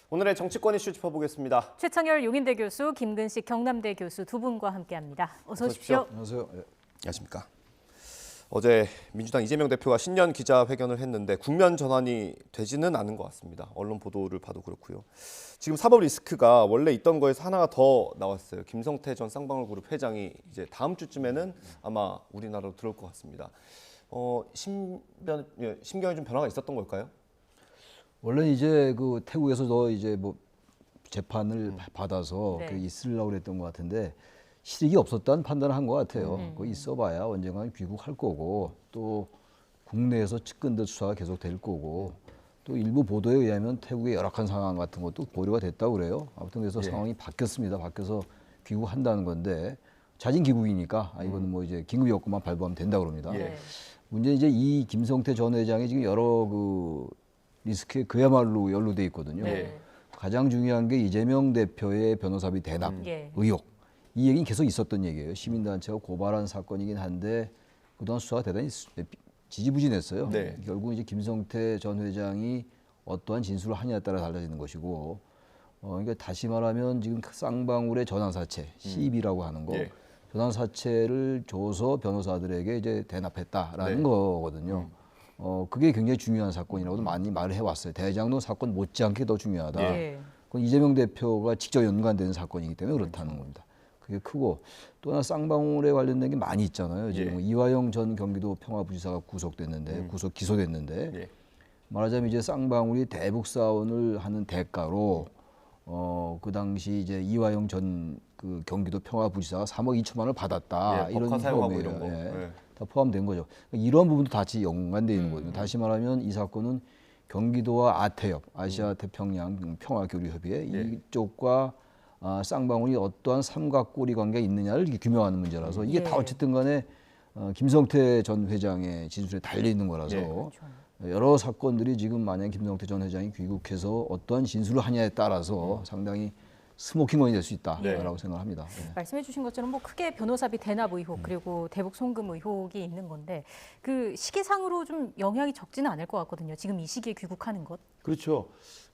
오늘의 정치권 이슈 짚어보겠습니다. 최창열 용인대 교수, 김근식 경남대 교수 두 분과 함께합니다. 어서 오십시오. 안녕하세요. 안녕하십니까. 어제 민주당 이재명 대표가 신년 기자회견을 했는데 국면 전환이 되지는 않은 것 같습니다. 언론 보도를 봐도 그렇고요. 지금 사법 리스크가 원래 있던 거에서 하나가 더 나왔어요. 김성태 전 쌍방울그룹 회장이 이제 다음 주쯤에는 아마 우리나라로 들어올 것 같습니다. 심경에 좀 변화가 있었던 걸까요? 원래 이제 그 태국에서도 이제 뭐 재판을 받아서 네. 그 있으려고 그랬던 것 같은데 실익이 없었다는 판단을 한 것 같아요. 그 있어봐야 언젠가는 귀국할 거고 또 국내에서 측근들 수사가 계속 될 거고 또 일부 보도에 의하면 태국의 열악한 상황 같은 것도 고려가 됐다고 그래요. 아무튼 그래서 상황이 바뀌었습니다. 바뀌어서 귀국한다는 건데 자진 귀국이니까 이거는 뭐 이제 긴급 여건만 발부하면 된다 그럽니다. 문제는 이제 이 김성태 전 회장이 지금 여러 그 리스크에 그야말로 연루돼 있거든요. 가장 중요한 게 이재명 대표의 변호사비 대납 의혹. 이 얘기는 계속 있었던 얘기예요. 시민단체가 고발한 사건이긴 한데 그동안 수사가 대단히 지지부진했어요. 결국 이제 김성태 전 회장이 어떠한 진술을 하냐에 따라 달라지는 것이고, 그러니까 다시 말하면 지금 쌍방울의 전환사채, CB라고 하는 거, 전환사채를 줘서 변호사들에게 이제 대납했다라는 거거든요. 그게 굉장히 중요한 사건이라고도 많이 말을 해왔어요. 대장동 사건 못지않게 더 중요하다. 그건 이재명 대표가 직접 연관되는 사건이기 때문에 그렇다는 겁니다. 그게 크고 또 하나 쌍방울에 관련된 게 많이 있잖아요. 지금 이화영 전 경기도 평화부지사가 구속됐는데 기소됐는데 말하자면 이제 쌍방울이 대북 사원을 하는 대가로 그 당시 이제 이화영 전 그 경기도 평화부지사가 3억 2천만 원을 받았다. 이런 혐의예요. 다 포함된 거죠. 이런 부분도 같이 연관되어 있는 거거든요. 다시 말하면 이 사건은 경기도와 아태협, 아시아 태평양 평화교류협의회 이쪽과 쌍방울이 어떠한 삼각꼬리 관계가 있느냐를 규명하는 문제라서 이게 다 어쨌든 간에 김성태 전 회장의 진술에 달려 있는 거라서 여러 사건들이 지금 만약 김성태 전 회장이 귀국해서 어떠한 진술을 하냐에 따라서 상당히 스모킹건이 될 수 있다라고 생각합니다. 말씀해 주신 것처럼 뭐 크게 변호사비 대납 의혹 그리고 대북 송금 의혹이 있는 건데 그 시기상으로 좀 영향이 적지는 않을 것 같거든요. 지금 이 시기에 귀국하는 것. 그렇죠.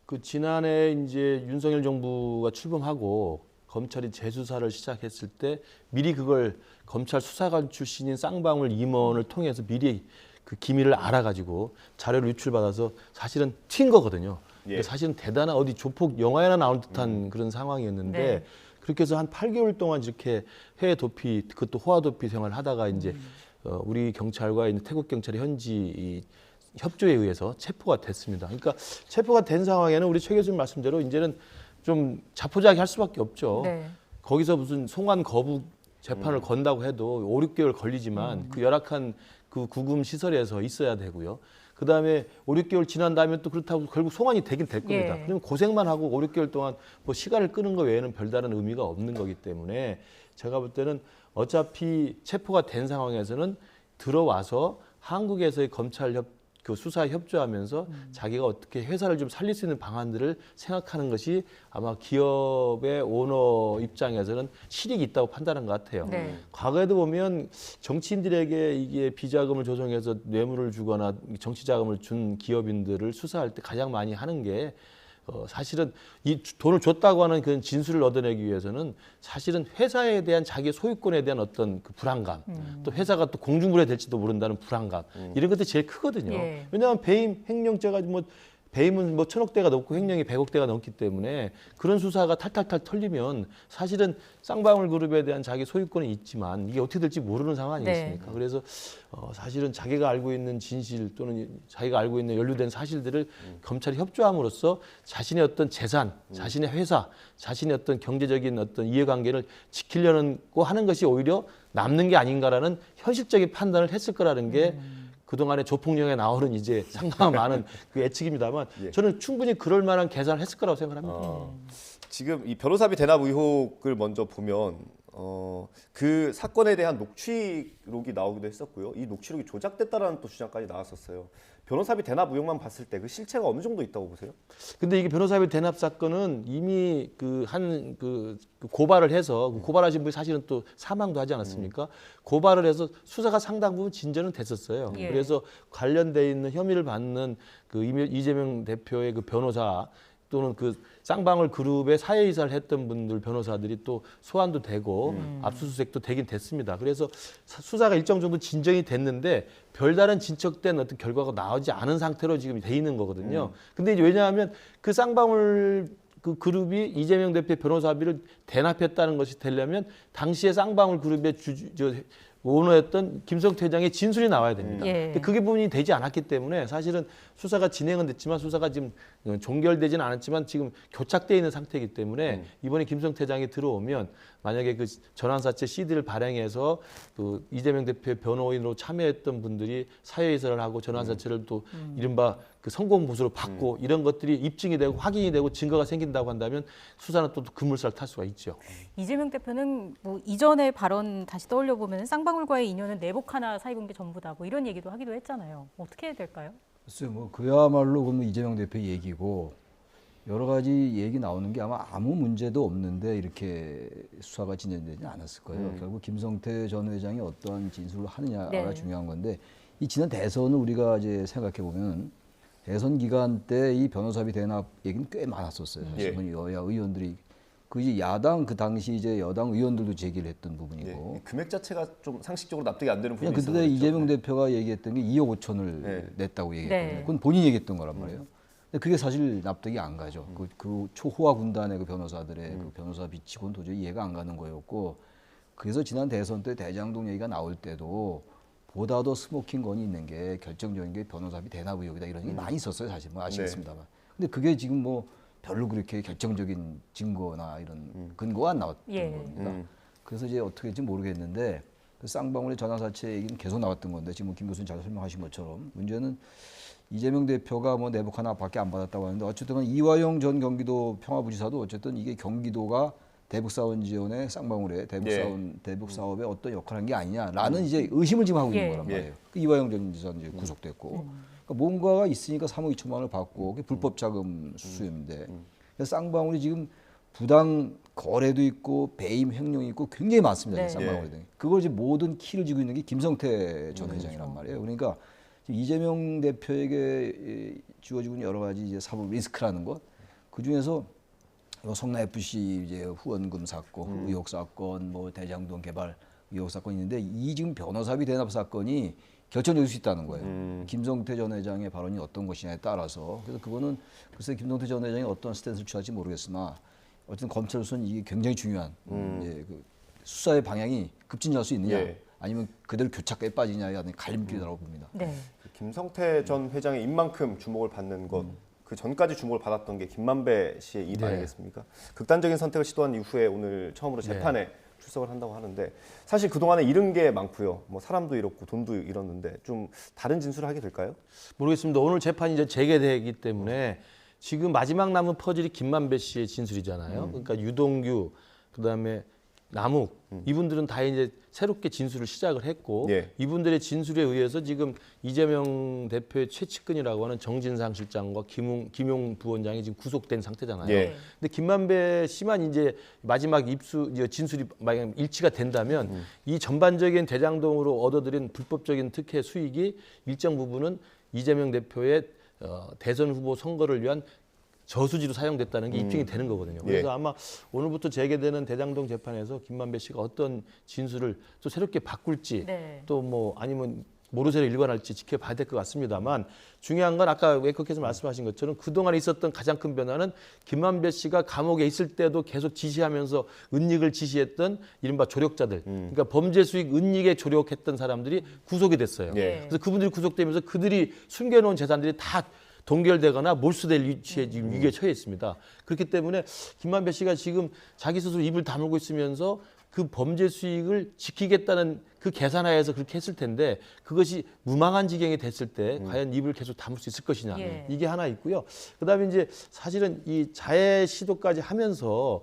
그 지난해 이제 윤석열 정부가 출범하고 검찰이 재수사를 시작했을 때 미리 그걸 검찰 수사관 출신인 쌍방울 임원을 통해서 미리 그 기밀을 알아가지고 자료를 유출받아서 사실은 튄 거거든요. 사실은 대단한 어디 조폭 영화에나 나올 듯한 그런 상황이었는데 그렇게 해서 한 8개월 동안 이렇게 해외 도피 그것도 호화 도피 생활을 하다가 이제 우리 경찰과 태국 경찰의 현지 협조에 의해서 체포가 됐습니다. 그러니까 체포가 된 상황에는 우리 최 교수님 말씀대로 이제는 좀 자포자기할 수밖에 없죠. 거기서 무슨 송환 거부 재판을 건다고 해도 5, 6개월 걸리지만 그 열악한 그 구금 시설에서 있어야 되고요. 그다음에 5, 6개월 지난 다음에 또 그렇다고 결국 송환이 되긴 될 겁니다. 그럼 고생만 하고 5, 6개월 동안 뭐 시간을 끄는 거 외에는 별다른 의미가 없는 거기 때문에 제가 볼 때는 어차피 체포가 된 상황에서는 들어와서 한국에서의 검찰 그 수사에 협조하면서 자기가 어떻게 회사를 좀 살릴 수 있는 방안들을 생각하는 것이 아마 기업의 오너 입장에서는 실익이 있다고 판단한 것 같아요. 과거에도 보면 정치인들에게 이게 비자금을 조성해서 뇌물을 주거나 정치 자금을 준 기업인들을 수사할 때 가장 많이 하는 게 사실은 이 돈을 줬다고 하는 그런 진술을 얻어내기 위해서는 사실은 회사에 대한 자기 소유권에 대한 어떤 그 불안감, 또 회사가 또 공중분해 될지도 모른다는 불안감 이런 것들이 제일 크거든요. 왜냐하면 배임 횡령죄가 뭐 배임은 뭐 1,000억대가 넘고 횡령이 100억대가 넘기 때문에 그런 수사가 탈탈탈 털리면 사실은 쌍방울 그룹에 대한 자기 소유권이 있지만 이게 어떻게 될지 모르는 상황 아니겠습니까? 그래서 사실은 자기가 알고 있는 진실 또는 자기가 알고 있는 연루된 사실들을 검찰이 협조함으로써 자신의 어떤 재산, 자신의 회사, 자신의 어떤 경제적인 어떤 이해관계를 지키려는 거 하는 것이 오히려 남는 게 아닌가라는 현실적인 판단을 했을 거라는 게 그동안의 조폭령에 나오는 이제 상당한 많은 그 예측입니다만 저는 충분히 그럴 만한 계산을 했을 거라고 생각합니다. 지금 이 변호사비 대납 의혹을 먼저 보면 그 사건에 대한 녹취록이 나오기도 했었고요. 이 녹취록이 조작됐다라는 또 주장까지 나왔었어요. 변호사비 대납 의혹만 봤을 때 그 실체가 어느 정도 있다고 보세요? 근데 이게 변호사비 대납 사건은 이미 그 고발을 해서 고발하신 분이 사실은 또 사망도 하지 않았습니까? 고발을 해서 수사가 상당 부분 진전은 됐었어요. 그래서 관련돼 있는 혐의를 받는 그 이재명 대표의 그 변호사 또는 그 쌍방울 그룹의 사회이사를 했던 분들 변호사들이 또 소환도 되고 압수수색도 되긴 됐습니다. 그래서 수사가 일정 정도 진정이 됐는데 별다른 진척된 어떤 결과가 나오지 않은 상태로 지금 돼 있는 거거든요. 근데 이제 왜냐하면 그 쌍방울 그 그룹이 이재명 대표의 변호사비를 대납했다는 것이 되려면 당시에 쌍방울 그룹의 오너였던 김성태 회장의 진술이 나와야 됩니다. 예. 근데 그게 부분이 되지 않았기 때문에 사실은 수사가 진행은 됐지만 수사가 지금 종결되지는 않았지만 지금 교착돼 있는 상태이기 때문에 이번에 김성태 회장이 들어오면 만약에 그 전환사채 CD를 발행해서 그 이재명 대표의 변호인으로 참여했던 분들이 사회이사를 하고 전환사채를 또 이른바 그 성공 보수로 받고 이런 것들이 입증이 되고 확인이 되고 증거가 생긴다고 한다면 수사는 또 급물살을 탈 수가 있죠. 이재명 대표는 뭐 이전의 발언 다시 떠올려 보면 쌍방울과의 인연은 내복 하나 사입은 게 전부다. 뭐 이런 얘기도 하기도 했잖아요. 어떻게 해야 될까요? 글쎄요, 뭐 그야말로 그뭐 이재명 대표 얘기고 여러 가지 얘기 나오는 게 아무 문제도 없는데 이렇게 수사가 진행되지 않았을 거예요. 결국 김성태 전 회장이 어떤 진술을 하느냐가 네. 중요한 건데 이 지난 대선을 우리가 이제 생각해 보면 대선 기간 때 이 변호사비 대납 얘기는 꽤 많았었어요. 사실 예. 여야 의원들이 그 이제 야당 그 당시 이제 여당 의원들도 제기를 했던 부분이고 예. 금액 자체가 좀 상식적으로 납득이 안 되는 부분이 그냥 있어서 그때 그랬죠. 이재명 대표가 얘기했던 게 2억 5천을 네. 냈다고 얘기했거든요. 네. 그건 본인이 얘기했던 거란 말이에요. 근데 그게 사실 납득이 안 가죠. 그 초호화 군단의 그 변호사들의 그 변호사 비치고는 도저히 이해가 안 가는 거였고 그래서 지난 대선 때 대장동 얘기가 나올 때도 보다 더 스모킹 건이 있는 게 결정적인 게 변호사비 대납 의혹이다 이런 얘기 많이 있었어요. 사실 뭐 아시겠습니다만. 근데 그게 지금 뭐 별로 그렇게 결정적인 증거나 이런 근거가 안 나왔던 예. 겁니다. 그래서 이제 어떻게 될지 모르겠는데 그 쌍방울의 전환사채 얘기는 계속 나왔던 건데 지금 김 교수님 잘 설명하신 것처럼 문제는 이재명 대표가 뭐 내복 하나밖에 안 받았다고 하는데 어쨌든 이화영 전 경기도 평화부지사도 어쨌든 이게 경기도가 대북사원 지원의 쌍방울의 대북 사업에 어떤 역할을 한 게 아니냐라는 이제 의심을 지금 하고 예. 있는 거란 말이에요. 그 이화영 전 지사 이제 구속됐고 그러니까 뭔가가 있으니까 3억 2천만 원을 받고 그게 불법 자금 수수인데 그래서 쌍방울이 지금 부당 거래도 있고 배임 횡령이 있고 굉장히 많습니다. 네. 쌍방울이 등. 그걸 이제 모든 키를 쥐고 있는 게 김성태 전 회장이란 말이에요. 그러니까 지금 이재명 대표에게 주어지고 있는 여러 가지 이제 사법 리스크라는 것, 그 중에서 성남 FC 이제 후원금 사건, 의혹 사건, 뭐 대장동 개발 의혹 사건이 있는데 이 지금 변호사비 대납 사건이 결정될 수 있다는 거예요. 김성태 전 회장의 발언이 어떤 것이냐에 따라서 그래서 그거는 글쎄 김성태 전 회장이 어떤 스탠스를 취할지 모르겠으나 어쨌든 검찰로서는 이게 굉장히 중요한 이제 그 수사의 방향이 급진할 수 있느냐 예. 아니면 그대로 교착에 빠지냐에 대한 갈림길이라고 봅니다. 네. 김성태 전 회장의 입만큼 주목을 받는 것, 그 전까지 주목을 받았던 게 김만배 씨의 일 네. 아니겠습니까? 극단적인 선택을 시도한 이후에 오늘 처음으로 재판에 출석을 한다고 하는데 사실 그동안에 잃은 게 많고요. 뭐 사람도 잃었고 돈도 잃었는데 좀 다른 진술을 하게 될까요? 모르겠습니다. 오늘 재판이 이제 재개되기 때문에 지금 마지막 남은 퍼즐이 김만배 씨의 진술이잖아요. 그러니까 유동규, 그다음에 남욱 이분들은 다 이제 새롭게 진술을 시작을 했고 예. 이분들의 진술에 의해서 지금 이재명 대표의 최측근이라고 하는 정진상 실장과 김용 부원장이 지금 구속된 상태잖아요. 예. 근데 김만배 씨만 이제 마지막 진술이 만약 일치가 된다면 이 전반적인 대장동으로 얻어들인 불법적인 특혜 수익이 일정 부분은 이재명 대표의 대선 후보 선거를 위한 저수지로 사용됐다는 게 입증이 되는 거거든요. 그래서 예. 아마 오늘부터 재개되는 대장동 재판에서 김만배 씨가 어떤 진술을 또 새롭게 바꿀지 네. 또 뭐 아니면 모르쇠로 일관할지 지켜봐야 될 것 같습니다만 중요한 건 아까 웨이커께서 말씀하신 것처럼 그동안 있었던 가장 큰 변화는 김만배 씨가 감옥에 있을 때도 계속 지시하면서 은닉을 지시했던 이른바 조력자들 그러니까 범죄 수익 은닉에 조력했던 사람들이 구속이 됐어요. 예. 그래서 그분들이 구속되면서 그들이 숨겨놓은 재산들이 다 동결되거나 몰수될 위치에 지금 위기에 처해 있습니다. 그렇기 때문에 김만배 씨가 지금 자기 스스로 입을 다물고 있으면서 그 범죄 수익을 지키겠다는 그 계산하에서 그렇게 했을 텐데 그것이 무망한 지경이 됐을 때 과연 입을 계속 다물 수 있을 것이냐 예. 이게 하나 있고요. 그다음에 이제 사실은 이 자해 시도까지 하면서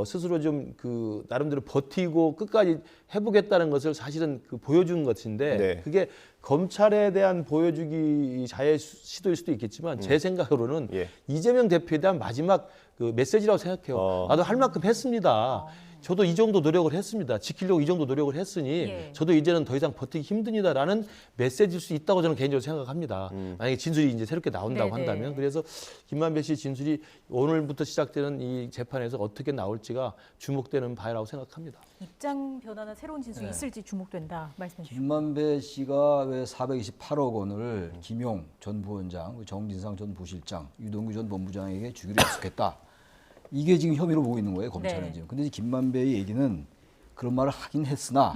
스스로 좀 그 나름대로 버티고 끝까지 해보겠다는 것을 사실은 그 보여준 것인데 네. 그게 검찰에 대한 보여주기 자해 시도일 수도 있겠지만 제 생각으로는 예. 이재명 대표에 대한 마지막 그 메시지라고 생각해요. 나도 할 만큼 했습니다. 저도 이 정도 노력을 했습니다. 지키려고 이 정도 노력을 했으니 예. 저도 이제는 더 이상 버티기 힘드니다라는 메시지일 수 있다고 저는 개인적으로 생각합니다. 만약에 진술이 이제 새롭게 나온다고 네네. 한다면 그래서 김만배 씨 진술이 오늘부터 시작되는 이 재판에서 어떻게 나올지가 주목되는 바라고 생각합니다. 입장 변화나 새로운 진술이 있을지 주목된다 말씀해 주시죠. 김만배 씨가 왜 428억 원을 김용 전 부원장, 정진상 전 부실장, 유동규 전 본부장에게 주기로 약속했다. 이게 지금 혐의로 보고 있는 거예요, 검찰은 네. 지금. 근데 김만배의 얘기는 그런 말을 하긴 했으나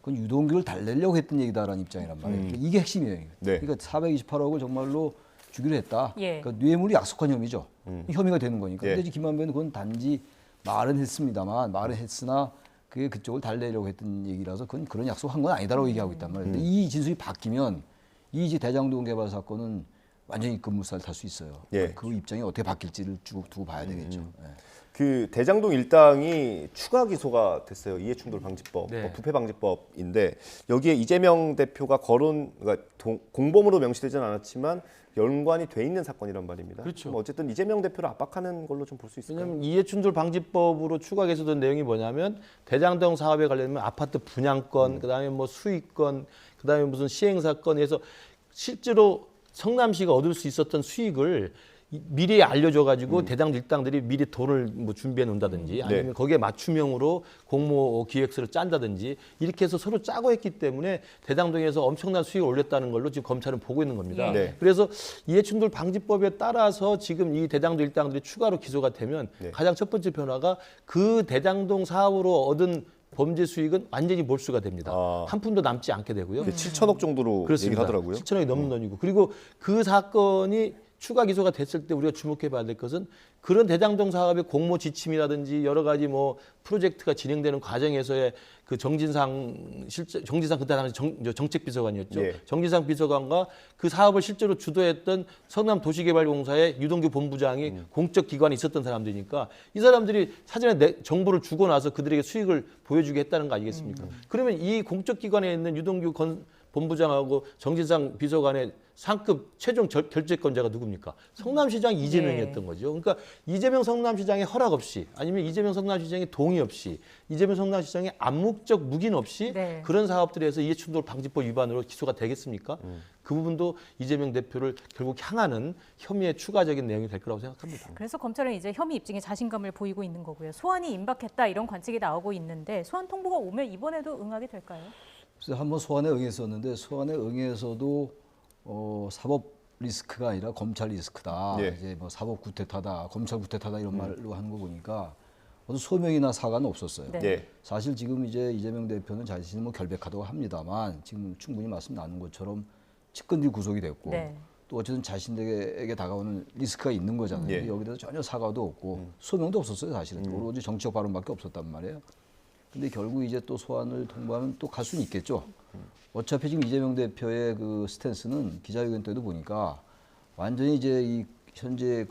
그건 유동규를 달래려고 했던 얘기다라는 입장이란 말이에요. 이게 핵심이에요. 네. 그러니까 428억을 정말로 주기로 했다. 예. 그러니까 뇌물이 약속한 혐의죠. 혐의가 되는 거니까. 예. 근데 지금 김만배는 그건 단지 말은 했습니다만 말은 했으나 그게 그쪽을 달래려고 했던 얘기라서 그건 그런 약속한 건 아니다라고 얘기하고 있단 말이에요. 근데 이 진술이 바뀌면 이 이제 대장동 개발 사건은 완전히 급무살 탈 수 있어요. 예. 그 입장이 어떻게 바뀔지를 두고 봐야 되겠죠. 예. 그 대장동 일당이 추가 기소가 됐어요. 이해충돌방지법, 네. 부패방지법인데 여기에 이재명 대표가 그러니까 공범으로 명시되지는 않았지만 연관이 돼 있는 사건이란 말입니다. 그렇죠. 그럼 어쨌든 이재명 대표를 압박하는 걸로 좀 볼 수 있을까요? 왜냐하면 이해충돌 방지법으로 추가 개소된 내용이 뭐냐면 대장동 사업에 관련된 아파트 분양권, 그다음에 뭐 수익권, 그다음에 무슨 시행사건에서 실제로 성남시가 얻을 수 있었던 수익을 미리 알려줘가지고 대장 일당들이 미리 돈을 뭐 준비해 놓는다든지 아니면 거기에 맞춤형으로 공모 기획서를 짠다든지 이렇게 해서 서로 짜고 했기 때문에 대장동에서 엄청난 수익을 올렸다는 걸로 지금 검찰은 보고 있는 겁니다. 예. 네. 그래서 이해충돌 방지법에 따라서 지금 이 대장동 일당들이 추가로 기소가 되면 네. 가장 첫 번째 변화가 그 대장동 사업으로 얻은 범죄 수익은 완전히 몰수가 됩니다. 아. 한 푼도 남지 않게 되고요. 7천억 정도로 얘기를 하더라고요. 7천억이 넘는 돈이고 그리고 그 사건이 추가 기소가 됐을 때 우리가 주목해 봐야 될 것은 그런 대장동 사업의 공모 지침이라든지 여러 가지 뭐 프로젝트가 진행되는 과정에서의 그 정진상 그때 당시 정책 비서관이었죠. 예. 정진상 비서관과 그 사업을 실제로 주도했던 성남도시개발공사의 유동규 본부장이 공적 기관에 있었던 사람들이니까 이 사람들이 사전에 정보를 주고 나서 그들에게 수익을 보여주게 했다는 거 아니겠습니까? 그러면 이 공적 기관에 있는 유동규 본부장하고 정진상 비서관의 상급 최종 결재권자가 누굽니까? 성남시장 이재명이었던 거죠. 그러니까 이재명 성남시장의 허락 없이 아니면 이재명 성남시장의 동의 없이 이재명 성남시장의 암묵적 묵인 없이 네. 그런 사업들에서 이해충돌 방지법 위반으로 기소가 되겠습니까? 그 부분도 이재명 대표를 결국 향하는 혐의의 추가적인 내용이 될 거라고 생각합니다. 그래서 검찰은 이제 혐의 입증에 자신감을 보이고 있는 거고요. 소환이 임박했다 이런 관측이 나오고 있는데 소환 통보가 오면 이번에도 응하게 될까요? 그래서 한번 소환에 응했었는데 소환에 응해서도 사법 리스크가 아니라 검찰 리스크다. 예. 이제 뭐 사법 구태타다, 검찰 구태타다 이런 말로 하는 거 보니까 어떤 소명이나 사과는 없었어요. 네. 예. 사실 지금 이제 이재명 대표는 자신이 뭐 결백하다고 합니다만 지금 충분히 말씀 나눈 것처럼 측근들이 구속이 됐고 네. 또 어쨌든 자신에게 다가오는 리스크가 있는 거잖아요. 예. 근데 여기에 대해서 전혀 사과도 없고 소명도 없었어요, 사실은. 오로지 정치적 발언밖에 없었단 말이에요. 근데 결국 이제 또 소환을 통보하면 또 갈 수는 있겠죠. 어차피 지금 이재명 대표의 그 스탠스는 기자회견 때도 보니까 완전히 이제 이 현재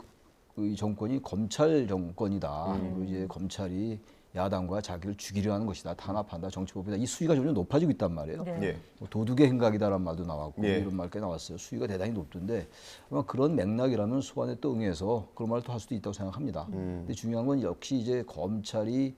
이 정권이 검찰 정권이다. 그리고 이제 검찰이 야당과 자기를 죽이려 하는 것이다. 탄압한다. 정치법이다. 이 수위가 점점 높아지고 있단 말이에요. 네. 예. 뭐 도둑의 행각이다라는 말도 나왔고 예. 이런 말까지 나왔어요. 수위가 대단히 높던데 아마 그런 맥락이라면 소환에 또 응해서 그런 말을 또 할 수도 있다고 생각합니다. 근데 중요한 건 역시 이제 검찰이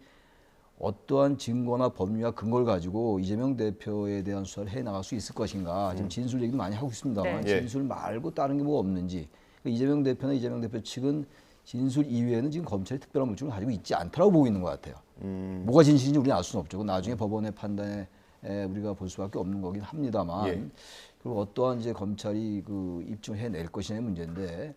어떠한 증거나 법리와 근거를 가지고 이재명 대표에 대한 수사를 해 나갈 수 있을 것인가. 지금 진술 얘기도 많이 하고 있습니다만 네. 예. 진술 말고 다른 게 뭐 없는지. 그러니까 이재명 대표나 이재명 대표 측은 진술 이외에는 지금 검찰이 특별한 물증을 가지고 있지 않다라고 보고 있는 것 같아요. 뭐가 진실인지 우리는 알 수는 없죠. 나중에 법원의 판단에 우리가 볼 수밖에 없는 거긴 합니다만 예. 그리고 어떠한 이제 검찰이 그 입증해낼 것이냐의 문제인데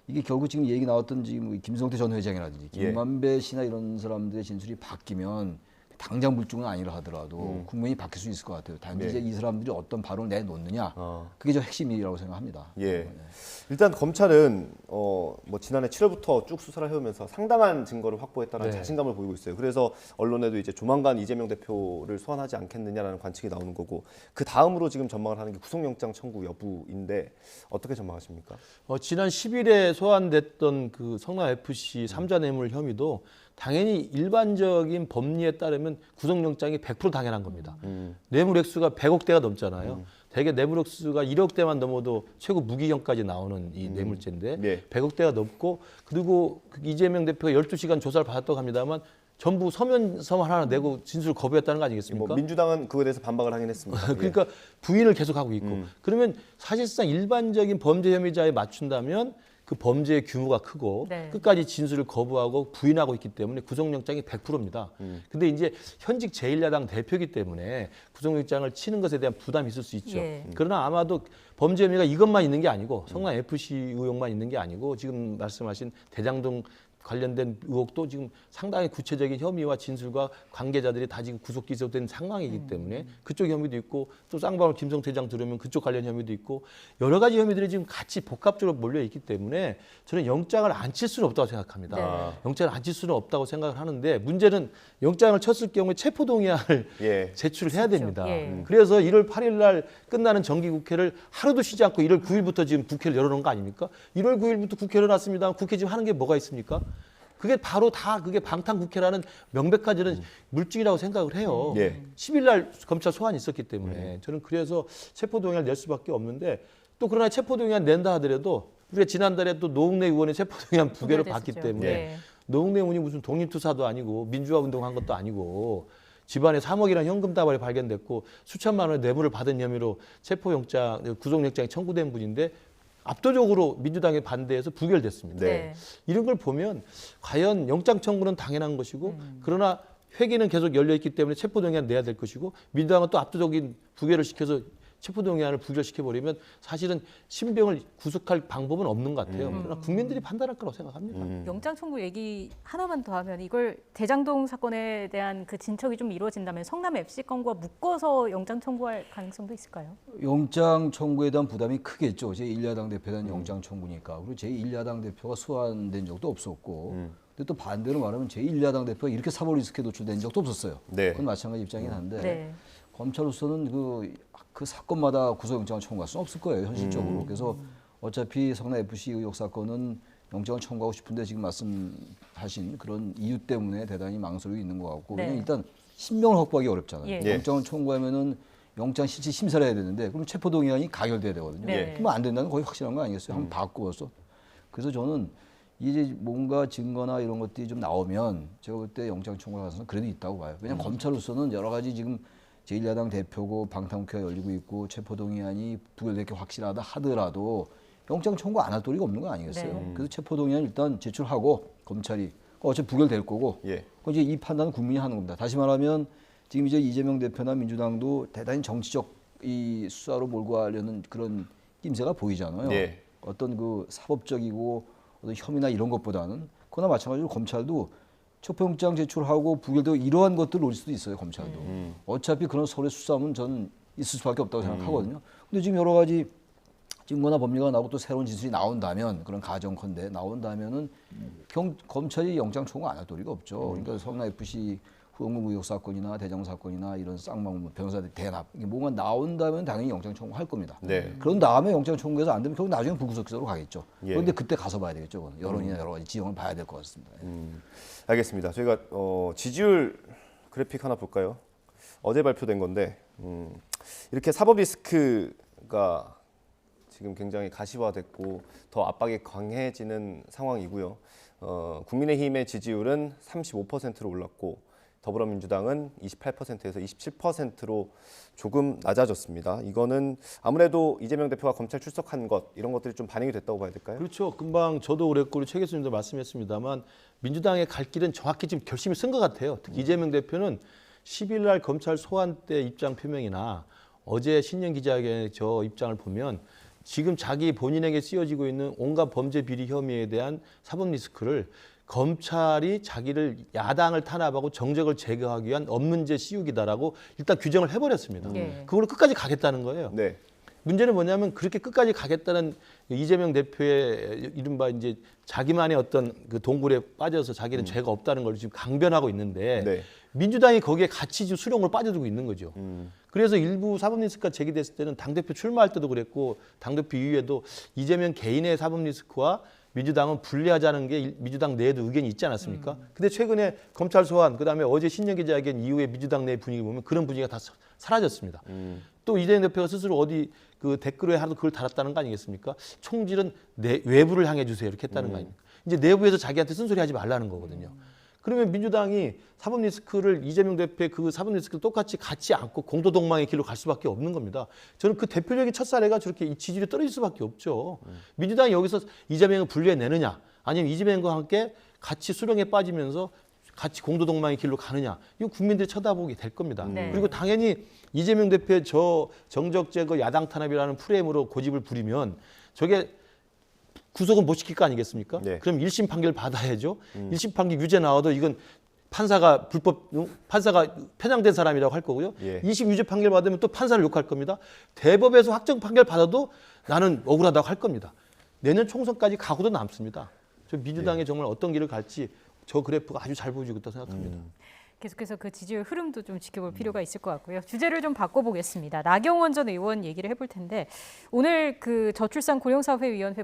이게 결국 지금 얘기 나왔던 지금 김성태 전 회장이라든지 예. 김만배 씨나 이런 사람들의 진술이 바뀌면 당장 물증은 아니라 하더라도 국면이 바뀔 수 있을 것 같아요. 단지 네. 이제 이 사람들이 어떤 발언을 내놓느냐 아. 그게 저 핵심이라고 생각합니다. 예. 일단 검찰은 뭐 지난해 7월부터 쭉 수사를 해오면서 상당한 증거를 확보했다는 네. 자신감을 보이고 있어요. 그래서 언론에도 이제 조만간 이재명 대표를 소환하지 않겠느냐라는 관측이 나오는 거고 그 다음으로 지금 전망을 하는 게 구속영장 청구 여부인데 어떻게 전망하십니까? 지난 10일에 소환됐던 그 성남 FC 3자 뇌물 혐의도 당연히 일반적인 법리에 따르면 구속영장이 100% 당연한 겁니다. 뇌물 액수가 100억대가 넘잖아요. 대개 네브록스가 1억대만 넘어도 최고 무기형까지 나오는 이 뇌물죄인데 예. 100억대가 넘고 그리고 그 이재명 대표가 12시간 조사를 받았다고 합니다만 전부 서면서만 하나 내고 진술을 거부했다는 거 아니겠습니까? 뭐 민주당은 그거에 대해서 반박을 하긴 했습니다. 그러니까 부인을 계속하고 있고 그러면 사실상 일반적인 범죄 혐의자에 맞춘다면 그 범죄의 규모가 크고 네. 끝까지 진술을 거부하고 부인하고 있기 때문에 구속영장이 100%입니다. 근데 이제 현직 제1야당 대표이기 때문에 구속영장을 치는 것에 대한 부담이 있을 수 있죠. 예. 그러나 아마도 범죄 혐의가 이것만 있는 게 아니고 성남 FC 의혹만 있는 게 아니고 지금 말씀하신 대장동 관련된 의혹도 지금 상당히 구체적인 혐의와 진술과 관계자들이 다 지금 구속 기소된 상황이기 때문에 그쪽 혐의도 있고 또 쌍방울 김성태 장 들으면 그쪽 관련 혐의도 있고 여러 가지 혐의들이 지금 같이 복합적으로 몰려 있기 때문에 저는 영장을 안 칠 수는 없다고 생각합니다. 네. 영장을 안 칠 수는 없다고 생각을 하는데 문제는 영장을 쳤을 경우에 체포동의안을 예. 제출을 해야 됩니다. 예. 그래서 1월 8일 날 끝나는 정기국회를 하루도 쉬지 않고 1월 9일부터 지금 국회를 열어놓은 거 아닙니까? 1월 9일부터 국회를 열어놨습니다. 국회 지금 하는 게 뭐가 있습니까? 그게 바로 다 그게 방탄국회라는 명백한 저는 물증이라고 생각을 해요. 예. 10일 날 검찰 소환이 있었기 때문에 저는 그래서 체포동의안을 낼 수밖에 없는데 또 그러나 체포동의안 낸다 하더라도 우리가 지난달에 또 노웅래 의원의 체포동의안 부결을 받기 부결됐었죠. 때문에 예. 노웅래 의원이 무슨 독립투사도 아니고 민주화 운동한 것도 아니고 집안에 3억이라는 현금 다발이 발견됐고 수천만 원의 뇌물을 받은 혐의로 체포영장, 구속영장이 청구된 분인데 압도적으로 민주당의 반대에서 부결됐습니다. 네. 이런 걸 보면 과연 영장 청구는 당연한 것이고 그러나 회기는 계속 열려 있기 때문에 체포동의안 내야 될 것이고 민주당은 또 압도적인 부결을 시켜서 체포동의안을 부결시켜 버리면 사실은 신병을 구속할 방법은 없는 것 같아요. 그러나 국민들이 판단할 거라고 생각합니다. 영장 청구 얘기 하나만 더 하면 이걸 대장동 사건에 대한 그 진척이 좀 이루어진다면 성남 FC 건과 묶어서 영장 청구할 가능성도 있을까요? 영장 청구에 대한 부담이 크겠죠. 제1야당 대표에 대한 영장 청구니까. 그리고 제1야당 대표가 소환된 적도 없었고. 근데 또 반대로 말하면 제1야당 대표가 이렇게 사법 리스크에 노출된 적도 없었어요. 네. 그건 마찬가지 입장이긴 한데 네. 검찰로서는 그 사건마다 구속영장을 청구할 수는 없을 거예요, 현실적으로. 그래서 어차피 성남 FC 의혹 사건은 영장을 청구하고 싶은데 지금 말씀하신 그런 이유 때문에 대단히 망설이고 있는 것 같고. 네. 그냥 일단 신병을 확보하기 어렵잖아요. 예. 영장을 청구하면은 영장 실질 심사를 해야 되는데 그럼 체포동의안이 가결돼야 되거든요. 네. 그럼 안 된다는 건 거의 확실한 거 아니겠어요? 한번 받고 벌써. 그래서 저는 이제 뭔가 증거나 이런 것들이 좀 나오면 제가 볼 때 영장 청구 가능성은 그래도 있다고 봐요. 왜냐하면 검찰로서는 여러 가지 지금 제1야당 대표고 방탄국회가 열리고 있고 체포동의안이 부결될 게 확실하다 하더라도 영장 청구 안 할 도리가 없는 거 아니겠어요? 네. 그래서 체포동의안 일단 제출하고 검찰이 어차피 부결될 거고 예. 그 이제 이 판단은 국민이 하는 겁니다. 다시 말하면 지금 이제 이재명 대표나 민주당도 대단히 정치적 이 수사로 몰고 가려는 그런 낌새가 보이잖아요. 예. 어떤 그 사법적이고 어떤 혐의나 이런 것보다는 그거나 마찬가지로 검찰도 체포영장 제출하고 부결되고 이러한 것들을 노릴 수도 있어요, 검찰도. 어차피 그런 서울의 수사는 저는 있을 수밖에 없다고 생각하거든요. 근데 지금 여러 가지 증거나 법리가 나오고 또 새로운 진술이 나온다면 그런 가정컨대 나온다면은 검찰이 영장 청구 안 할 도리가 없죠. 그러니까 성남 FC 후원금 의혹 사건이나 대장 사건이나 이런 쌍방 변호사들 대납 이게 뭔가 나온다면 당연히 영장 청구할 겁니다. 네. 그런 다음에 영장 청구해서 안 되면 결국 나중에 불구속 기소로 가겠죠. 예. 그런데 그때 가서 봐야 되겠죠. 그건. 여론이나 여러 가지 지형을 봐야 될 것 같습니다. 알겠습니다. 저희가 지지율 그래픽 하나 볼까요? 어제 발표된 건데 이렇게 사법 리스크가 지금 굉장히 가시화됐고 더 압박이 강해지는 상황이고요. 국민의힘의 지지율은 35%로 올랐고 더불어민주당은 28%에서 27%로 조금 낮아졌습니다. 이거는 아무래도 이재명 대표가 검찰 출석한 것 이런 것들이 좀 반영이 됐다고 봐야 될까요? 그렇죠. 금방 저도 그랬고 우리 최 교수님도 말씀했습니다만 민주당의 갈 길은 정확히 지금 결심이 쓴 것 같아요. 특히 이재명 대표는 10일 날 검찰 소환 때 입장 표명이나 어제 신년 기자회견의 저 입장을 보면 지금 자기 본인에게 씌워지고 있는 온갖 범죄 비리 혐의에 대한 사법 리스크를 검찰이 자기를 야당을 탄압하고 정적을 제거하기 위한 업문제 씌우기다라고 일단 규정을 해버렸습니다. 그걸로 끝까지 가겠다는 거예요. 네. 문제는 뭐냐면 그렇게 끝까지 가겠다는 이재명 대표의 이른바 이제 자기만의 어떤 그 동굴에 빠져서 자기는 죄가 없다는 걸 지금 강변하고 있는데 네. 민주당이 거기에 같이 수렁으로 빠져들고 있는 거죠. 그래서 일부 사법 리스크가 제기됐을 때는 당대표 출마할 때도 그랬고 당대표 이후에도 이재명 개인의 사법 리스크와 민주당은 분리하자는 게 민주당 내에도 의견이 있지 않았습니까? 근데 최근에 검찰 소환, 그다음에 어제 신년 기자회견 이후에 민주당 내 분위기 보면 그런 분위기가 다 사라졌습니다. 또 이재명 대표가 스스로 어디 그 댓글에 하도 그걸 달았다는 거 아니겠습니까? 총질은 외부를 향해 주세요 이렇게 했다는 거 아닙니까? 이제 내부에서 자기한테 쓴소리하지 말라는 거거든요. 그러면 민주당이 사법 리스크를 이재명 대표의 그 사법 리스크를 똑같이 갖지 않고 공도 동망의 길로 갈 수밖에 없는 겁니다. 저는 그 대표적인 첫 사례가 저렇게 이 지지율이 떨어질 수밖에 없죠. 민주당이 여기서 이재명을 분류해내느냐 아니면 이재명과 함께 같이 수렁에 빠지면서 같이 공도 동망의 길로 가느냐 이거 국민들이 쳐다보게 될 겁니다. 네. 그리고 당연히 이재명 대표의 저 정적 제거 야당 탄압이라는 프레임으로 고집을 부리면 저게 구속은 못 시킬 거 아니겠습니까? 네. 그럼 1심 판결 받아야죠. 1심 판결 유죄 나와도 이건 판사가 편향된 사람이라고 할 거고요. 예. 2심 유죄 판결 받으면 또 판사를 욕할 겁니다. 대법에서 확정 판결 받아도 나는 억울하다고 할 겁니다. 내년 총선까지 각오도 남습니다. 저 민주당이 정말 어떤 길을 갈지 저 그래프가 아주 잘 보여주고 있다고 생각합니다. 계속해서 그 지지율 흐름도 좀 지켜볼 필요가 있을 것 같고요. 주제를 좀 바꿔보겠습니다. 나경원 전 의원 얘기를 해볼 텐데 오늘 그 저출산 고령사회위원회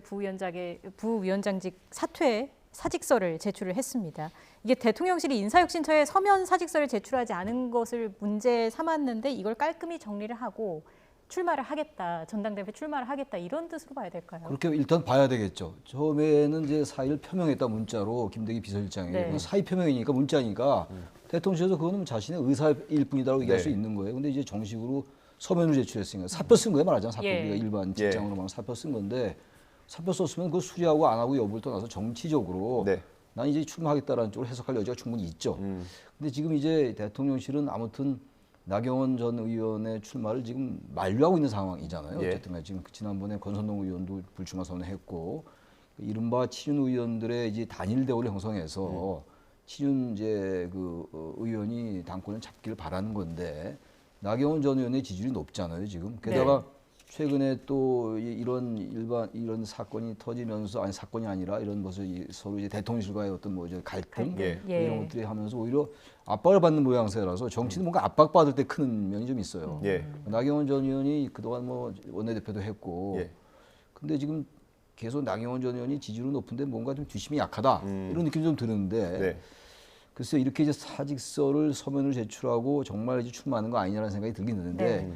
부위원장직 사퇴 사직서를 제출을 했습니다. 이게 대통령실이 인사혁신처에 서면 사직서를 제출하지 않은 것을 문제 삼았는데 이걸 깔끔히 정리를 하고 출마를 하겠다, 전당대회 출마를 하겠다 이런 뜻으로 봐야 될까요? 그렇게 일단 봐야 되겠죠. 처음에는 이제 사의를 표명했다 문자로 김대기 비서실장이 네. 사의 표명이니까 문자니까 대통령실에서 그거는 자신의 의사일 뿐이라고 얘기할 네. 수 있는 거예요. 근데 이제 정식으로 서면으로 제출했으니까 사표 쓴 거예요 말하자면 사표 예. 우리가 일반 직장으로 말하면 사표 쓴 건데 사표 썼으면 그거 수리하고 안 하고 여부를 떠나서 정치적으로 네. 난 이제 출마하겠다라는 쪽으로 해석할 여지가 충분히 있죠. 근데 지금 이제 대통령실은 아무튼 나경원 전 의원의 출마를 지금 만류하고 있는 상황이잖아요. 예. 어쨌든 지금 지난번에 권선동 의원도 불출마 선언했고 이른바 친윤 의원들의 이제 단일 대우를 형성해서 친윤 이제 그 의원이 당권을 잡기를 바라는 건데 나경원 전 의원의 지지율이 높잖아요. 지금 게다가 최근에 또 이런 사건이 터지면서 아니 사건이 아니라 이런 것을 서로 이제 대통령실과의 어떤 뭐 이제 갈등 예. 이런 것들이 하면서 오히려 압박을 받는 모양새라서 정치는 뭔가 압박받을 때 큰 면이 좀 있어요. 예. 나경원 전 의원이 그동안 뭐 원내대표도 했고, 예. 근데 지금 계속 나경원 전 의원이 지지율은 높은데 뭔가 좀 뒷심이 약하다 이런 느낌이 좀 드는데, 네. 글쎄 이렇게 이제 사직서를 서면으로 제출하고 정말 이제 출마하는 거 아니냐라는 생각이 들긴 드는데, 네.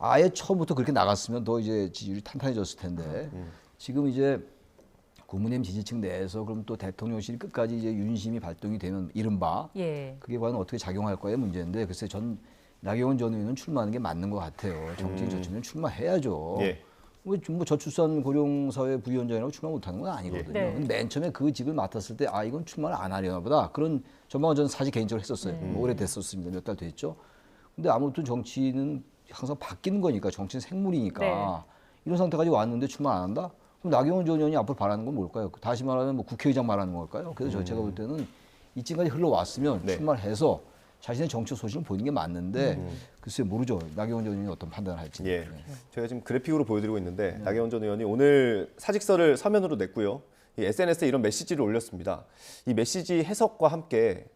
아예 처음부터 그렇게 나갔으면 더 이제 지지율이 탄탄해졌을 텐데, 지금 이제 국민의힘 지지층 내에서 그럼 또 대통령실이 끝까지 이제 윤심이 발동이 되면 이른바 예. 그게 과연 어떻게 작용할 거의 문제인데 글쎄 전 나경원 전 의원은 출마하는 게 맞는 것 같아요. 정치인 저치면 출마해야죠. 예. 뭐 저출산 고령사회 부위원장이라고 출마 못하는 건 아니거든요. 네. 근데 맨 처음에 그 직을 맡았을 때 아 이건 출마를 안 하려나 보다 그런 전망을 저는 사실 개인적으로 했었어요. 오래됐었습니다. 몇 달 됐죠. 근데 아무튼 정치는 항상 바뀌는 거니까 정치는 생물이니까 네. 이런 상태까지 왔는데 출마 안 한다? 그럼 나경원 전 의원이 앞으로 바라는 건 뭘까요? 다시 말하면 뭐 국회의장 말하는 걸까요? 그래서 제가 볼 때는 이쯤까지 흘러왔으면 네. 출마를 해서 자신의 정치 소신을 보이는 게 맞는데 글쎄 모르죠. 나경원 전 의원이 어떤 판단을 할지. 예. 네. 제가 지금 그래픽으로 보여드리고 있는데 나경원 전 의원이 오늘 사직서를 서면으로 냈고요. 이 SNS에 이런 메시지를 올렸습니다. 이 메시지 해석과 함께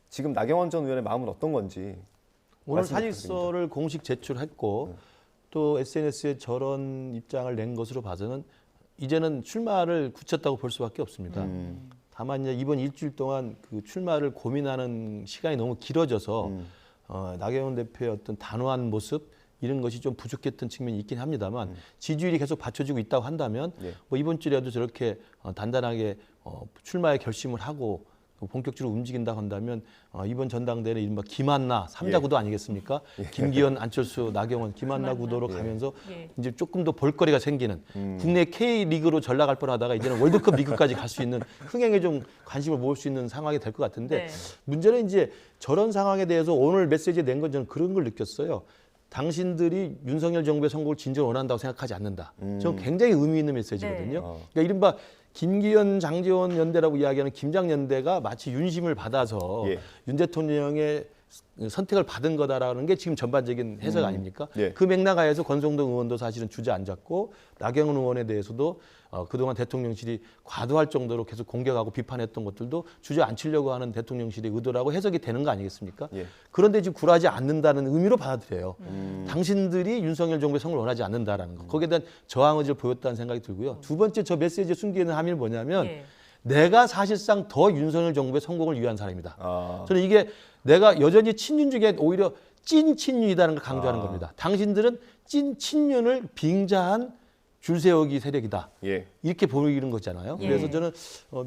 지금 나경원 전 의원의 마음은 어떤 건지 오늘 말씀 사직서를 공식 제출했고 또 SNS에 저런 입장을 낸 것으로 봐서는 이제는 출마를 굳혔다고 볼 수밖에 없습니다. 다만 이제 이번 일주일 동안 그 출마를 고민하는 시간이 너무 길어져서 나경원 대표의 어떤 단호한 모습 이런 것이 좀 부족했던 측면이 있긴 합니다만 지지율이 계속 받쳐지고 있다고 한다면 예. 뭐 이번 주라도 저렇게 단단하게 출마의 결심을 하고 본격적으로 움직인다고 한다면 이번 전당대회는 이른바 김한나 삼자 구도 아니겠습니까? 김기현, 안철수, 나경원, 김한나 구도로 가면서 예. 이제 조금 더 볼거리가 생기는 국내 K리그로 전락할 뻔하다가 이제는 월드컵 리그까지 갈 수 있는 흥행에 좀 관심을 모을 수 있는 상황이 될 것 같은데 네. 문제는 이제 저런 상황에 대해서 오늘 메시지 낸 건 저는 그런 걸 느꼈어요. 당신들이 윤석열 정부의 선거를 진정 원한다고 생각하지 않는다. 저는 굉장히 의미 있는 메시지거든요. 네. 그러니까 이른바 김기현, 장제원 연대라고 이야기하는 김장연대가 마치 윤심을 받아서 예. 윤 대통령의 선택을 받은 거다라는 게 지금 전반적인 해석 아닙니까? 예. 그 맥락 하에서 권성동 의원도 사실은 주저앉았고 나경원 의원에 대해서도 그동안 대통령실이 과도할 정도로 계속 공격하고 비판했던 것들도 주저앉히려고 하는 대통령실의 의도라고 해석이 되는 거 아니겠습니까? 예. 그런데 지금 굴하지 않는다는 의미로 받아들여요. 당신들이 윤석열 정부의 선거를 원하지 않는다라는 거. 거기에 대한 저항 의지를 보였다는 생각이 들고요. 두 번째 저 메시지에 숨겨 있는 함의는 뭐냐면 예. 내가 사실상 더 윤석열 정부의 성공을 위한 사람이다. 아. 저는 이게 내가 여전히 친윤 중에 오히려 찐 친윤이다는 걸 강조하는 겁니다. 당신들은 찐 친윤을 빙자한 줄 세우기 세력이다. 예. 이렇게 보이는 거잖아요. 예. 그래서 저는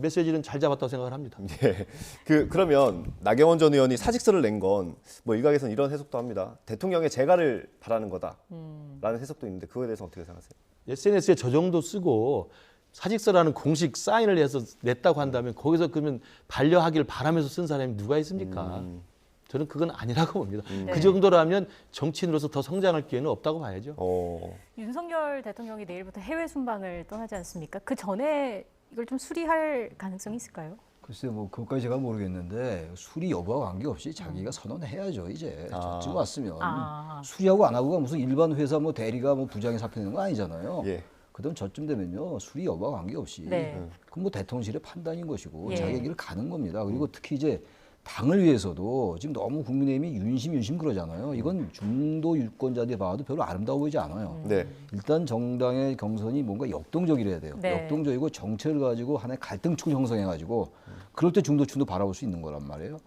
메시지는 잘 잡았다고 생각을 합니다. 예. 그러면 나경원 전 의원이 사직서를 낸 건 뭐 일각에서는 이런 해석도 합니다. 대통령의 재가를 바라는 거다라는 해석도 있는데 그거에 대해서 어떻게 생각하세요? SNS에 저 정도 쓰고 사직서라는 공식 사인을 해서 냈다고 한다면 거기서 그러면 반려하기를 바라면서 쓴 사람이 누가 있습니까? 저는 그건 아니라고 봅니다. 그 정도라면 정치인으로서 더 성장할 기회는 없다고 봐야죠. 윤석열 대통령이 내일부터 해외 순방을 떠나지 않습니까? 그 전에 이걸 좀 수리할 가능성이 있을까요? 글쎄 뭐 그것까지 제가 모르겠는데 수리 여부와 관계없이 자기가 선언해야죠 이제 지금 왔으면 수리하고 안 하고가 무슨 일반 회사 뭐 대리가 뭐 부장이 사표내는 거 아니잖아요. 예. 그다음 저쯤 되면요 수리 여부와 관계없이 그건 뭐 대통령실의 판단인 것이고 예. 자기 길을 가는 겁니다. 그리고 특히 이제 당을 위해서도 지금 너무 국민의힘이 윤심 그러잖아요. 이건 중도 유권자들이 봐도 별로 아름다워 보이지 않아요. 네. 일단 정당의 경선이 뭔가 역동적이라야 돼요. 네. 역동적이고 정체를 가지고 하나의 갈등축을 형성해가지고 그럴 때 중도층도 바라볼 수 있는 거란 말이에요.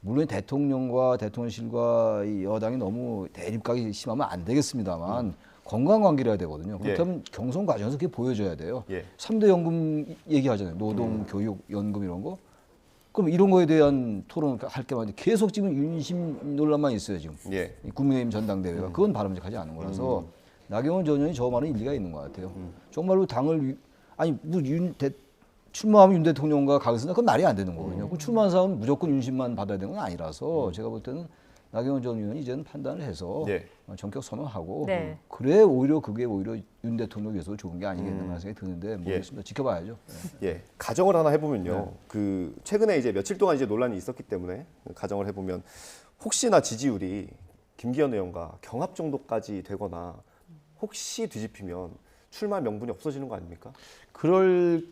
물론 대통령과 대통령실과 이 여당이 너무 대립각이 심하면 안 되겠습니다만 건강한 관계를 해야 되거든요. 그렇다면 경선 과정에서 그게 보여줘야 돼요. 예. 3대 연금 얘기하잖아요. 노동, 교육, 연금 이런 거. 그럼 이런 거에 대한 토론을 할 때마다 계속 지금 윤심 논란만 있어요 지금. 예. 이 국민의힘 전당대회가 그건 바람직하지 않은 거라서 나경원 전 의원이 저 말은 일리가 있는 것 같아요. 정말로 당을 아니 뭐 출마하면 윤 대통령과 각을 쓴다 그건 말이 안 되는 거거든요. 그 출마한 사람은 무조건 윤심만 받아야 되는 건 아니라서 제가 볼 때는 나경원 전 의원이 이제는 판단을 해서 예. 전격 선언하고 네. 그래 오히려 그게 오히려 윤 대통령 위해서 좋은 게 아니겠는가 생각이 드는데 모르겠습니다. 지켜봐야죠. 예, 가정을 하나 해보면요. 그 최근에 이제 며칠 동안 이제 논란이 있었기 때문에 가정을 해보면 혹시나 지지율이 김기현 의원과 경합 정도까지 되거나 혹시 뒤집히면 출마 명분이 없어지는 거 아닙니까? 그럴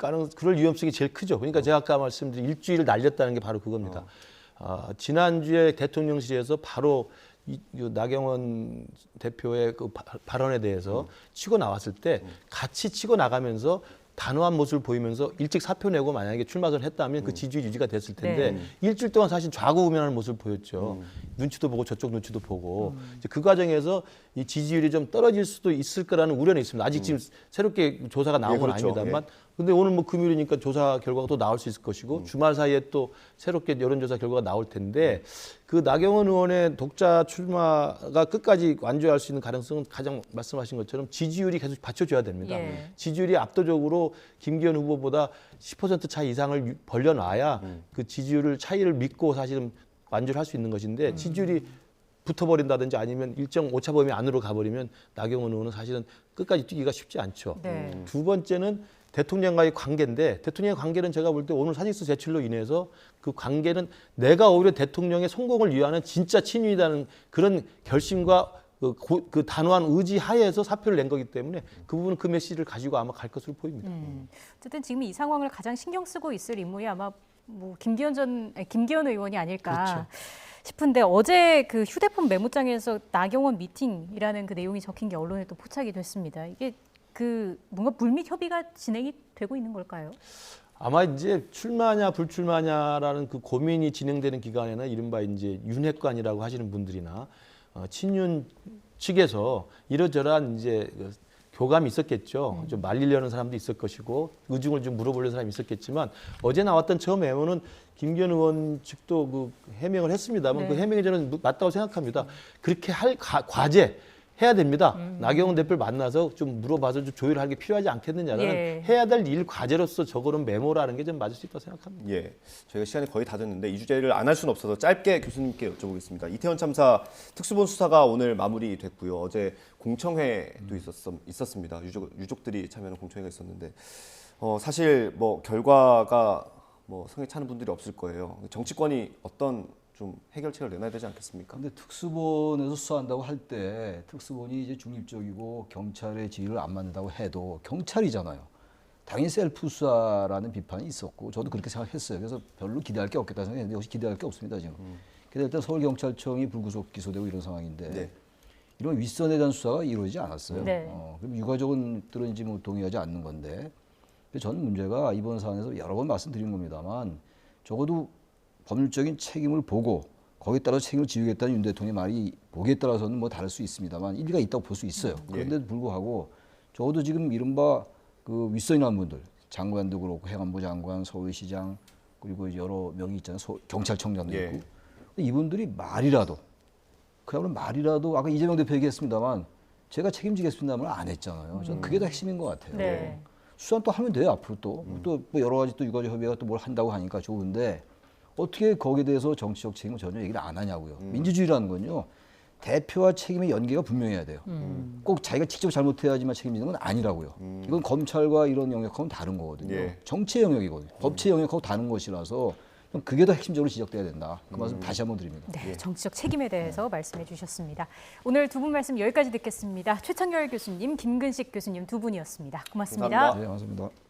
위험성이 제일 크죠. 그러니까 제가 아까 말씀드린 일주일을 날렸다는 게 바로 그겁니다. 지난주에 대통령실에서 바로 이 나경원 대표의 그 발언에 대해서 치고 나왔을 때 같이 치고 나가면서 단호한 모습을 보이면서 일찍 사표 내고 만약에 출마를 했다면 그 지지율 유지가 됐을 텐데 일주일 동안 사실 좌고우면하는 모습을 보였죠. 눈치도 보고 저쪽 눈치도 보고 이제 그 과정에서 이 지지율이 좀 떨어질 수도 있을 거라는 우려는 있습니다. 아직 지금 새롭게 조사가 나온 건 그렇죠. 아닙니다만 근데 오늘 뭐 금요일이니까 조사 결과가 또 나올 수 있을 것이고 주말 사이에 또 새롭게 여론조사 결과가 나올 텐데 그 나경원 의원의 독자 출마가 끝까지 완주할 수 있는 가능성은 가장 말씀하신 것처럼 지지율이 계속 받쳐줘야 됩니다. 예. 지지율이 압도적으로 김기현 후보보다 10% 차이 이상을 벌려놔야 그 지지율 차이를 믿고 사실은 완주를 할 수 있는 것인데 지지율이 붙어버린다든지 아니면 일정 오차 범위 안으로 가버리면 나경원 의원은 사실은 끝까지 뛰기가 쉽지 않죠. 네. 두 번째는 대통령과의 관계인데 대통령의 관계는 제가 볼 때 오늘 사직서 제출로 인해서 그 관계는 내가 오히려 대통령의 성공을 위하는 진짜 친윤이라는 그런 결심과 그 단호한 의지 하에서 사표를 낸 거기 때문에 그 부분은 그 메시지를 가지고 아마 갈 것으로 보입니다. 어쨌든 지금 이 상황을 가장 신경 쓰고 있을 인물이 아마 뭐 김기현 의원이 아닐까 그렇죠. 싶은데 어제 그 휴대폰 메모장에서 나경원 미팅이라는 그 내용이 적힌 게 언론에 또 포착이 됐습니다. 이게 그 뭔가 물밑 협의가 진행이 되고 있는 걸까요? 아마 이제 출마냐 불출마냐라는 그 고민이 진행되는 기간에는 이른바 이제 윤핵관이라고 하시는 분들이나 친윤 측에서 이러저러한 이제 교감이 있었겠죠. 좀 말리려는 사람도 있을 것이고 의중을 좀 물어보려는 사람이 있었겠지만 어제 나왔던 처음 메모는 김기현 의원 측도 그 해명을 했습니다만 그 해명이 저는 맞다고 생각합니다. 그렇게 할 과제 해야 됩니다. 나경원 대표를 만나서 좀 물어봐서 좀 조율할 게 필요하지 않겠느냐라는 해야 될 일 과제로서 적어놓은 메모라는 게 좀 맞을 수 있다고 생각합니다. 예, 저희가 시간이 거의 다 됐는데 이 주제를 안 할 수는 없어서 짧게 교수님께 여쭤보겠습니다. 이태원 참사 특수본 수사가 오늘 마무리됐고요. 어제 공청회도 있었습니다. 유족들이 참여하는 공청회가 있었는데 사실 뭐 결과가 뭐 성에 차는 분들이 없을 거예요. 정치권이 어떤 좀 해결책을 내놔야 되지 않겠습니까? 근데 특수본에서 수사한다고 할 때 특수본이 이제 중립적이고 경찰의 지휘를 안 받는다고 해도 경찰이잖아요. 당연히 셀프 수사라는 비판이 있었고 저도 그렇게 생각했어요. 그래서 별로 기대할 게 없겠다 생각했는데 역시 기대할 게 없습니다 지금. 그래서 일단 서울경찰청이 불구속 기소되고 이런 상황인데 네. 이런 윗선에 대한 수사가 이루어지지 않았어요. 네. 그럼 유가족들은 이제 뭐 동의하지 않는 건데 저는 문제가 이번 사안에서 여러 번 말씀드린 겁니다만 적어도 법률적인 책임을 보고 거기에 따라 책임을 지우겠다는 윤 대통령의 말이 보기에 따라서는 뭐 다를 수 있습니다만 일리가 있다고 볼 수 있어요. 그런데도 불구하고 적어도 지금 이른바 그 윗선이라는 분들, 장관도 그렇고 행안부 장관, 서울시장 그리고 여러 명이 있잖아요. 경찰청장도 예. 있고. 근데 이분들이 말이라도 그야말로 말이라도 아까 이재명 대표 얘기했습니다만 제가 책임지겠습니다만 안 했잖아요. 저는 그게 더 핵심인 것 같아요. 네. 수사는 또 하면 돼요 앞으로 또 뭐 여러 가지 또 유가지 협의가 또 뭘 한다고 하니까 좋은데 어떻게 거기에 대해서 정치적 책임을 전혀 얘기를 안 하냐고요. 민주주의라는 건요 대표와 책임의 연계가 분명해야 돼요. 꼭 자기가 직접 잘못해야지만 책임지는 건 아니라고요. 이건 검찰과 이런 영역하고는 다른 거거든요. 예. 정치의 영역이거든요. 법치의 영역하고 다른 것이라서 그게 더 핵심적으로 지적돼야 된다. 그 말씀 다시 한번 드립니다. 네, 정치적 책임에 대해서 말씀해 주셨습니다. 오늘 두 분 말씀 여기까지 듣겠습니다. 최창열 교수님, 김근식 교수님 두 분이었습니다. 고맙습니다. 감사합니다. 네, 감사합니다.